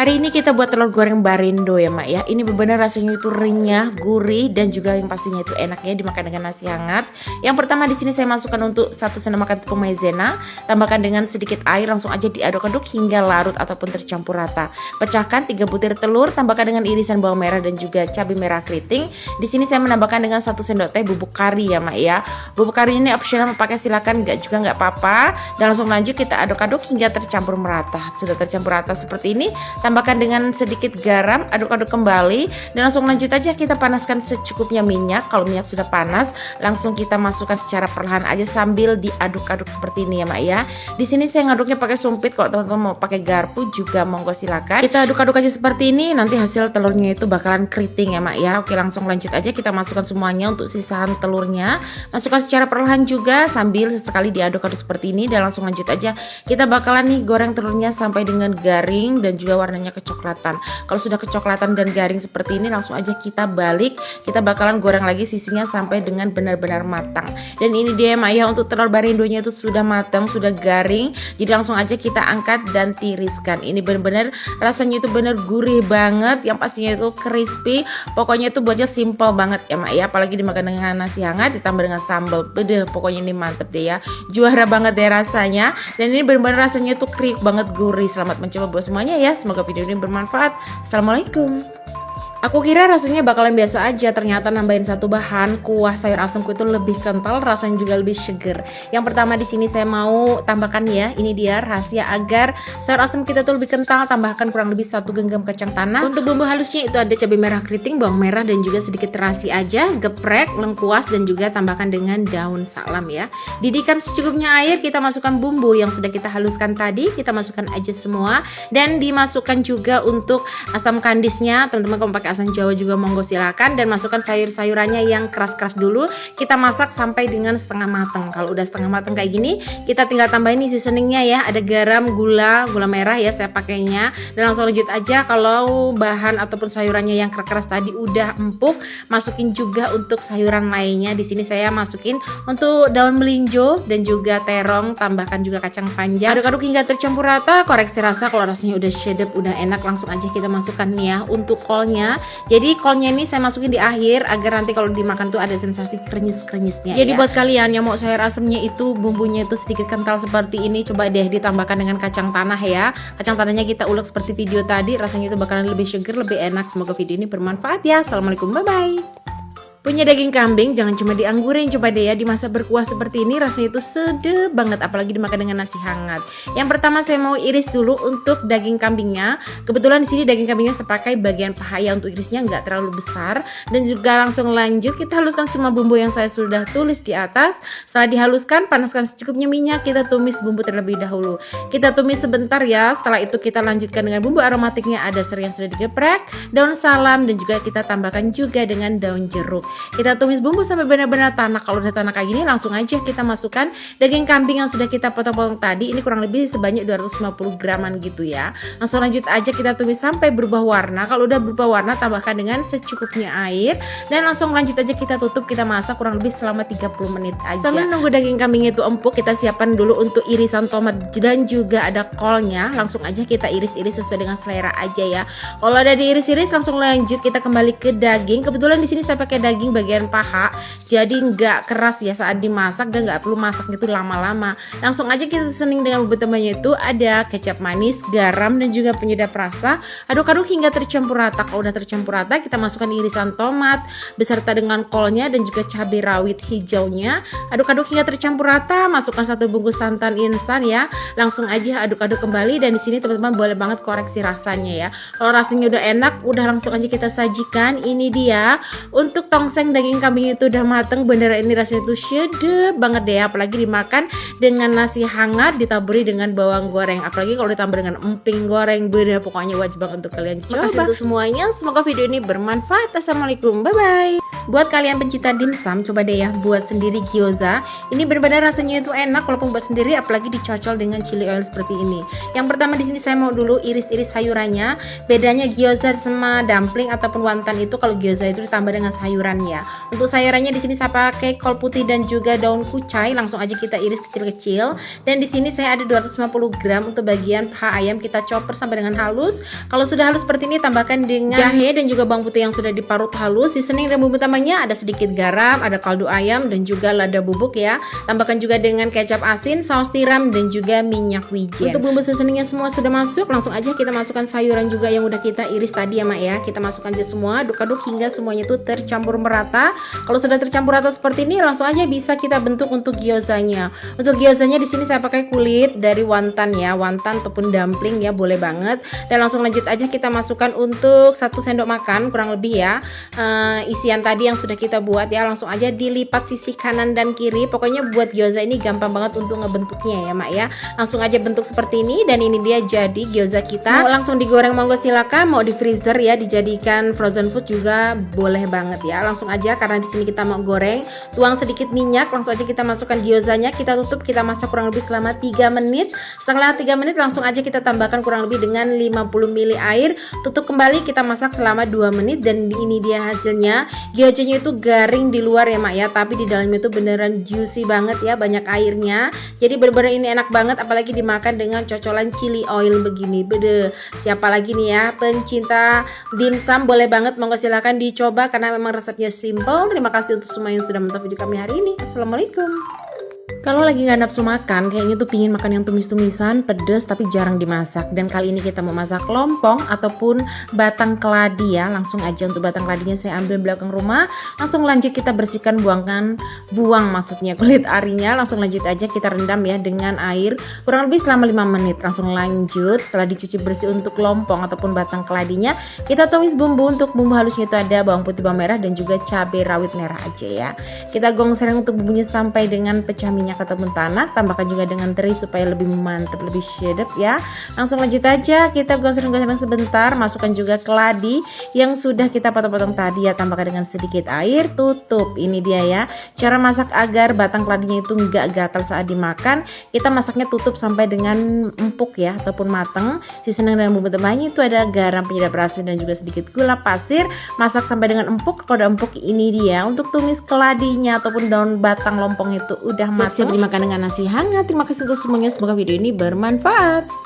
Hari ini kita buat telur goreng barindo ya Mak ya. Ini benar-benar rasanya itu renyah, gurih dan juga yang pastinya itu enaknya dimakan dengan nasi hangat. Yang pertama di sini saya masukkan untuk 1 sendok makan tepung maizena, tambahkan dengan sedikit air, langsung aja diaduk-aduk hingga larut ataupun tercampur rata. Pecahkan 3 butir telur, tambahkan dengan irisan bawang merah dan juga cabai merah keriting. Di sini saya menambahkan dengan 1 sendok teh bubuk kari ya Mak ya. Bubuk kari ini opsional, mau pakai silakan, enggak juga enggak apa-apa. Dan langsung lanjut kita aduk-aduk hingga tercampur merata. Sudah tercampur rata seperti ini, tambahkan dengan sedikit garam, aduk-aduk kembali dan langsung lanjut aja kita panaskan secukupnya minyak. Kalau minyak sudah panas, langsung kita masukkan secara perlahan aja sambil diaduk-aduk seperti ini ya Mak ya. Di sini saya ngaduknya pakai sumpit, kalau teman-teman mau pakai garpu juga monggo silakan. Kita aduk-aduk aja seperti ini, nanti hasil telurnya itu bakalan keriting ya Mak ya. Oke, langsung lanjut aja kita masukkan semuanya untuk sisaan telurnya. Masukkan secara perlahan juga sambil sesekali diaduk-aduk seperti ini dan langsung lanjut aja kita bakalan nih goreng telurnya sampai dengan garing dan juga warnanya kecoklatan. Kalau sudah kecoklatan dan garing seperti ini, langsung aja kita balik, kita bakalan goreng lagi sisinya sampai dengan benar-benar matang. Dan ini dia Mak ya, untuk telur barindonya itu sudah matang, sudah garing, jadi langsung aja kita angkat dan tiriskan. Ini benar-benar rasanya itu benar gurih banget, yang pastinya itu crispy. Pokoknya itu buatnya simple banget ya Mak ya, apalagi dimakan dengan nasi hangat ditambah dengan sambal. Bede, pokoknya ini mantep deh ya, juara banget deh rasanya. Dan ini benar-benar rasanya itu kriuk banget, gurih. Selamat mencoba buat semuanya ya, semoga video ini bermanfaat. Assalamualaikum. Aku kira rasanya bakalan biasa aja, ternyata nambahin satu bahan, kuah sayur asemku itu lebih kental, rasanya juga lebih seger. Yang pertama di sini saya mau tambahkan ya, ini dia rahasia agar sayur asem kita tuh lebih kental, tambahkan kurang lebih 1 genggam kacang tanah. Untuk bumbu halusnya itu ada cabai merah keriting, bawang merah dan juga sedikit terasi aja, geprek, lengkuas dan juga tambahkan dengan daun salam ya. Didihkan secukupnya air, kita masukkan bumbu yang sudah kita haluskan tadi, kita masukkan aja semua dan dimasukkan juga untuk asam kandisnya. Teman-teman kalau pakai asam Jawa juga monggo silakan, dan masukkan sayur-sayurannya yang keras-keras dulu. Kita masak sampai dengan setengah matang. Kalau udah setengah matang kayak gini, kita tinggal tambahin nih seasoningnya ya. Ada garam, gula merah ya saya pakainya. Dan langsung lanjut aja, kalau bahan ataupun sayurannya yang keras-keras tadi udah empuk, masukin juga untuk sayuran lainnya. Di sini saya masukin untuk daun melinjo dan juga terong, tambahkan juga kacang panjang. Aduk-aduk hingga tercampur rata, koreksi rasa kalau rasanya udah sedap, udah enak, langsung aja kita masukkan nih ya untuk kolnya. Jadi kolnya ini saya masukin di akhir agar nanti kalau dimakan tuh ada sensasi krenyes-krenyesnya. Jadi ya, buat kalian yang mau sayur asemnya itu bumbunya itu sedikit kental seperti ini, coba deh ditambahkan dengan kacang tanah ya. Kacang tanahnya kita ulek seperti video tadi, rasanya itu bakalan lebih seger, lebih enak. Semoga video ini bermanfaat ya. Assalamualaikum, bye-bye. Punya daging kambing jangan cuma dianggurin, coba deh ya dimasak berkuah seperti ini, rasanya itu sedap banget apalagi dimakan dengan nasi hangat. Yang pertama saya mau iris dulu untuk daging kambingnya. Kebetulan di sini daging kambingnya saya pakai bagian paha ya, untuk irisnya nggak terlalu besar. Dan juga langsung lanjut kita haluskan semua bumbu yang saya sudah tulis di atas. Setelah dihaluskan, panaskan secukupnya minyak, kita tumis bumbu terlebih dahulu. Kita tumis sebentar ya. Setelah itu kita lanjutkan dengan bumbu aromatiknya, ada serai yang sudah digeprek, daun salam dan juga kita tambahkan juga dengan daun jeruk. Kita tumis bumbu sampai benar-benar tanah. Kalau udah tanah kayak gini, langsung aja kita masukkan daging kambing yang sudah kita potong-potong tadi. Ini kurang lebih sebanyak 250 graman gitu ya. Langsung lanjut aja kita tumis sampai berubah warna. Kalau udah berubah warna, tambahkan dengan secukupnya air dan langsung lanjut aja kita tutup, kita masak kurang lebih selama 30 menit aja. Sambil nunggu daging kambingnya itu empuk, kita siapkan dulu untuk irisan tomat dan juga ada kolnya. Langsung aja kita iris-iris sesuai dengan selera aja ya. Kalau ada diiris-iris, langsung lanjut kita kembali ke daging. Kebetulan di sini saya pakai daging bagian paha, jadi nggak keras ya saat dimasak dan nggak perlu masak itu lama-lama. Langsung aja kita seasoning dengan bumbu tambahnya itu ada kecap manis, garam dan juga penyedap rasa. Aduk-aduk hingga tercampur rata. Kalau udah tercampur rata, kita masukkan irisan tomat beserta dengan kolnya dan juga cabai rawit hijaunya. Aduk-aduk hingga tercampur rata, masukkan 1 bungkus santan instan ya. Langsung aja aduk-aduk kembali, dan di sini teman-teman boleh banget koreksi rasanya ya. Kalau rasanya udah enak, udah langsung aja kita sajikan. Ini dia untuk tongseng daging kambing itu udah mateng, beneran ini rasanya tuh sedap banget deh, apalagi dimakan dengan nasi hangat ditaburi dengan bawang goreng, apalagi kalau ditambah dengan emping goreng, bener pokoknya wajib banget untuk kalian coba. Makasih untuk semuanya, semoga video ini bermanfaat. Assalamualaikum, bye bye. Buat kalian pencinta dimsum, coba deh ya buat sendiri gyoza. Ini benar-benar rasanya itu enak walaupun buat sendiri, apalagi dicocol dengan chili oil seperti ini. Yang pertama di sini saya mau dulu iris-iris sayurannya. Bedanya gyoza sama dumpling ataupun wonton itu, kalau gyoza itu ditambah dengan sayuran sayurannya. Untuk sayurannya di sini saya pakai kol putih dan juga daun kucai, langsung aja kita iris kecil-kecil. Dan di sini saya ada 250 gram untuk bagian paha ayam, kita chopper sampai dengan halus. Kalau sudah halus seperti ini, tambahkan dengan jahe dan juga bawang putih yang sudah diparut halus. Seasoning dan bumbu utamanya ada sedikit garam, ada kaldu ayam dan juga lada bubuk ya. Tambahkan juga dengan kecap asin, saus tiram dan juga minyak wijen. Untuk bumbu seasoningnya semua sudah masuk, langsung aja kita masukkan sayuran juga yang udah kita iris tadi ya Mak ya. Kita masukkan aja semua, aduk-aduk hingga semuanya itu tercampur merata. Kalau sudah tercampur rata seperti ini, langsung aja bisa kita bentuk untuk gyozanya. Untuk gyozanya di sini saya pakai kulit dari wonton ya, wonton ataupun dumpling ya, boleh banget. Dan langsung lanjut aja kita masukkan untuk 1 sendok makan kurang lebih ya, isian tadi yang sudah kita buat ya. Langsung aja dilipat sisi kanan dan kiri. Pokoknya buat gyoza ini gampang banget untuk ngebentuknya ya Mak ya. Langsung aja bentuk seperti ini, dan ini dia jadi gyoza kita. Mau langsung digoreng monggo silakan, mau di freezer ya dijadikan frozen food juga boleh banget ya. Langsung aja, karena di sini kita mau goreng, tuang sedikit minyak, langsung aja kita masukkan gyozanya, kita tutup, kita masak kurang lebih selama 3 menit. Setelah 3 menit langsung aja kita tambahkan kurang lebih dengan 50 ml air, tutup kembali, kita masak selama 2 menit. Dan ini dia hasilnya. Gyozanya itu garing di luar ya Mak ya, tapi di dalamnya itu beneran juicy banget ya, banyak airnya. Jadi bener-bener ini enak banget, apalagi dimakan dengan cocolan chili oil begini. Bede, siapa lagi nih ya pencinta dimsum, boleh banget monggo silahkan dicoba karena memang resepnya simple. Terima kasih untuk semua yang sudah menonton video kami hari ini. Assalamualaikum. Kalau lagi nggak nafsu makan, kayaknya tuh pingin makan yang tumis-tumisan, pedes tapi jarang dimasak. Dan kali ini kita mau masak lompong ataupun batang keladi ya. Langsung aja untuk batang keladinya saya ambil belakang rumah. Langsung lanjut kita bersihkan, buang maksudnya kulit arinya. Langsung lanjut aja kita rendam ya dengan air kurang lebih selama 5 menit. Langsung lanjut setelah dicuci bersih untuk lompong ataupun batang keladinya, kita tumis bumbu. Untuk bumbu halusnya itu ada bawang putih, bawang merah dan juga cabai rawit merah aja ya. Kita gongseng untuk bumbunya sampai dengan pecah minyak ataupun tanak. Tambahkan juga dengan teri supaya lebih mantap, lebih sedap ya. Langsung lanjut aja kita goseng-goseng sebentar. Masukkan juga keladi yang sudah kita potong-potong tadi ya. Tambahkan dengan sedikit air, tutup. Ini dia ya cara masak agar batang keladinya itu enggak gatal saat dimakan. Kita masaknya tutup sampai dengan empuk ya ataupun mateng. Seasoning dan bumbu tambahnya itu ada garam, penyedap rasa dan juga sedikit gula pasir. Masak sampai dengan empuk. Kalau udah empuk, ini dia untuk tumis keladinya ataupun daun batang lompong itu udah matang. Siap dimakan dengan nasi hangat. Terima kasih untuk semuanya, semoga video ini bermanfaat.